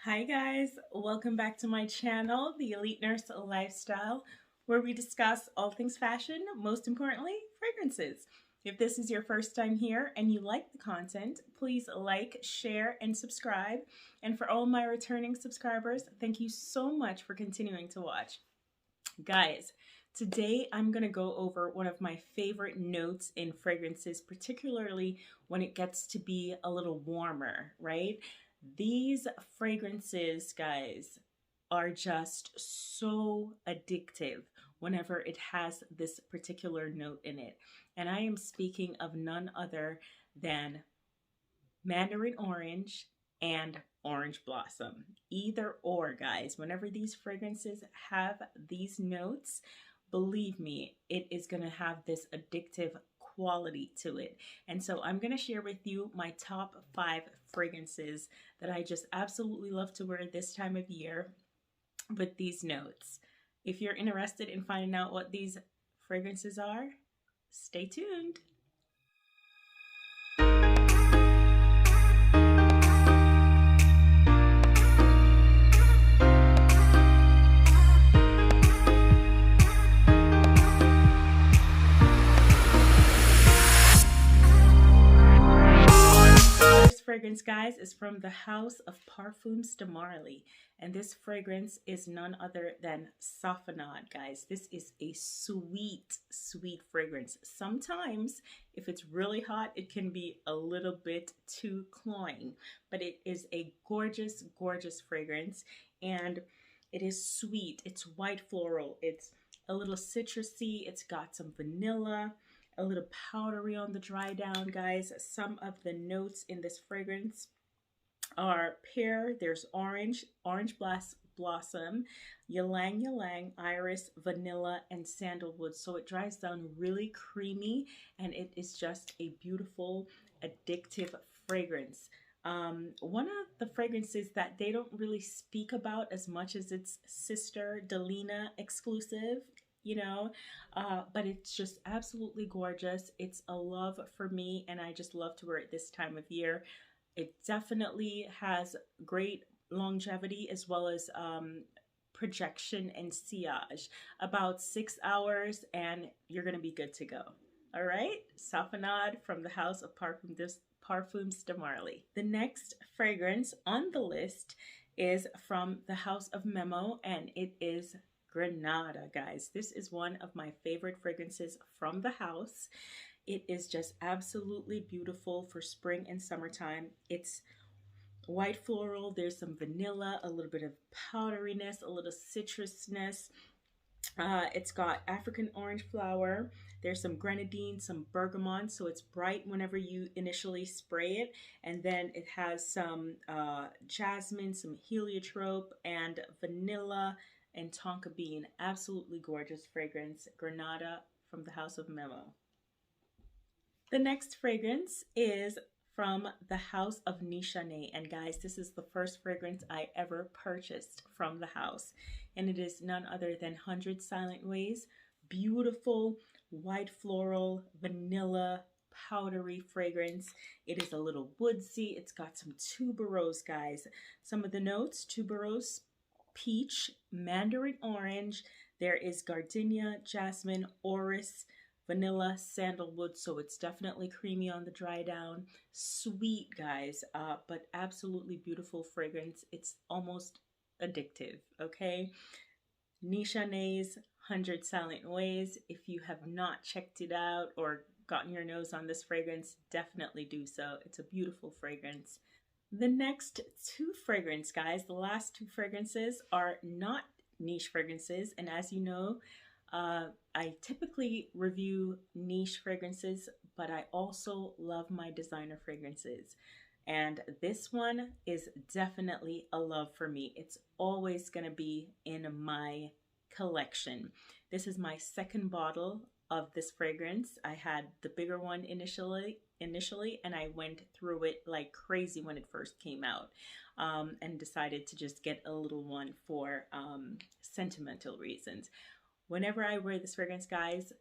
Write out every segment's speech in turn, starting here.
Hi guys, welcome back to my channel, The Elite Nurse Lifestyle, where we discuss all things fashion, most importantly, fragrances. If this is your first time here and you like the content, please like, share, and subscribe. And for all my returning subscribers, thank you so much for continuing to watch. Guys, today I'm going to go over one of my favorite notes in fragrances, particularly when it gets to be a little warmer, right? These fragrances, guys, are just so addictive whenever it has this particular note in it. And I am speaking of none other than Mandarin Orange and Orange Blossom. Either or, guys. Whenever these fragrances have these notes, believe me, it is going to have this addictive quality to it. And so I'm going to share with you my top 5 fragrances that I just absolutely love to wear this time of year with these notes. If you're interested in finding out what these fragrances are, stay tuned. Fragrance, guys, is from the house of Parfums de Marly, and this fragrance is none other than Sophonod, guys. This is a sweet fragrance. Sometimes if it's really hot, it can be a little bit too cloying, but it is a gorgeous fragrance, and it is sweet. It's white floral, it's a little citrusy, it's got some vanilla, a little powdery on the dry down, guys. Some of the notes in this fragrance are pear, there's orange blossom, ylang ylang, iris, vanilla, and sandalwood. So it dries down really creamy, and it is just a beautiful, addictive fragrance. One of the fragrances that they don't really speak about as much as its sister Delina exclusive, but it's just absolutely gorgeous. It's a love for me, and I just love to wear it this time of year. It definitely has great longevity as well as projection and sillage. About 6 hours and you're gonna be good to go. All right, Sophonod from the house of Parfums de Marly. The next fragrance on the list is from the house of Memo, and it is Granada, guys. This is one of my favorite fragrances from the house. It is just absolutely beautiful for spring and summertime. It's white floral, there's some vanilla, a little bit of powderiness, a little citrusness. It's got African orange flower. There's some grenadine, some bergamot, so it's bright whenever you initially spray it. And then it has some jasmine, some heliotrope, and vanilla and tonka bean. Absolutely gorgeous fragrance. Granada from the house of Memo. The next fragrance is from the house of Nishane. And guys, this is the first fragrance I ever purchased from the house. And it is none other than 100 Silent Ways. Beautiful white floral, vanilla, powdery fragrance. It is a little woodsy. It's got some tuberose, guys. Some of the notes: tuberose, peach, mandarin orange. There is gardenia, jasmine, orris, vanilla, sandalwood, so it's definitely creamy on the dry down. Sweet, guys, but absolutely beautiful fragrance. It's almost addictive, okay? Nishane's 100 Silent Ways. If you have not checked it out or gotten your nose on this fragrance, definitely do so. It's a beautiful fragrance. The next 2 fragrance, guys, the last 2 fragrances are not niche fragrances, and as you know, I typically review niche fragrances, but I also love my designer fragrances. And this one is definitely a love for me. It's always going to be in my collection. This is my second bottle of this fragrance. I had the bigger one initially, and I went through it like crazy when it first came out, and decided to just get a little one for sentimental reasons. Whenever I wear this fragrance, guys,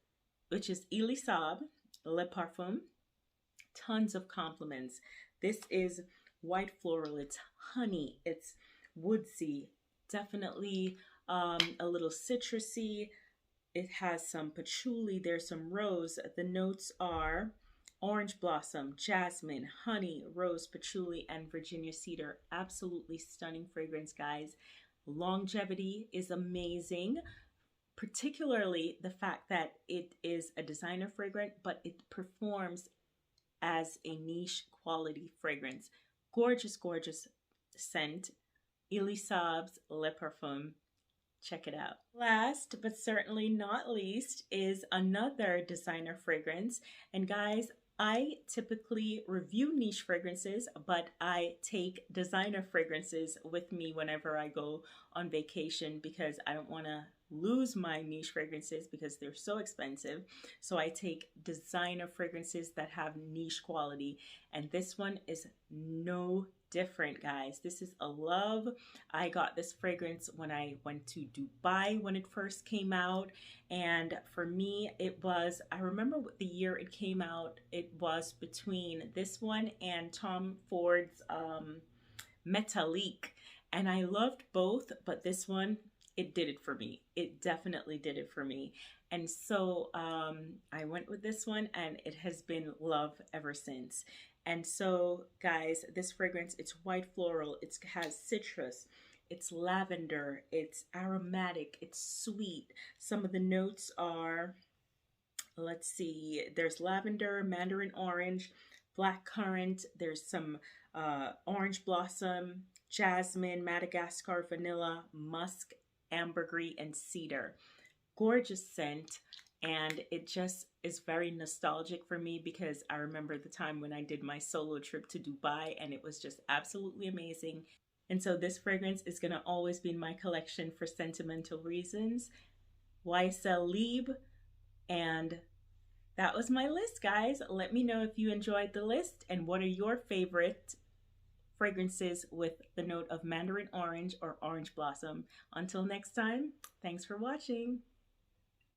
which is Elie Saab, Le Parfum, tons of compliments. This is white floral, it's honey, it's woodsy, definitely a little citrusy. It has some patchouli, there's some rose. The notes are orange blossom, jasmine, honey, rose, patchouli, and Virginia cedar. Absolutely stunning fragrance, guys. Longevity is amazing, particularly the fact that it is a designer fragrance, but it performs as a niche quality fragrance. Gorgeous, gorgeous scent. Elie Saab's Le Parfum. Check it out. Last but certainly not least is another designer fragrance. And guys, I typically review niche fragrances, but I take designer fragrances with me whenever I go on vacation because I don't want to lose my niche fragrances because they're so expensive. So I take designer fragrances that have niche quality, and this one is no different, guys. This is a love. I got this fragrance when I went to Dubai when it first came out, and for me it was, I remember what the year it came out, it was between this one and Tom Ford's Metallique, and I loved both, but this one, it did it for me. It definitely did it for me. And so I went with this one, and it has been love ever since. And so, guys, this fragrance, it's white floral, it has citrus, it's lavender, it's aromatic, it's sweet. Some of the notes are, let's see, there's lavender, mandarin orange, black currant, there's some orange blossom, jasmine, Madagascar, vanilla, musk, ambergris, and cedar. Gorgeous scent, and it just is very nostalgic for me because I remember the time when I did my solo trip to Dubai, and it was just absolutely amazing. And so this fragrance is going to always be in my collection for sentimental reasons. YSL Lieb. And that was my list, guys. Let me know if you enjoyed the list and what are your favorite fragrances with the note of mandarin orange or orange blossom. Until next time, thanks for watching.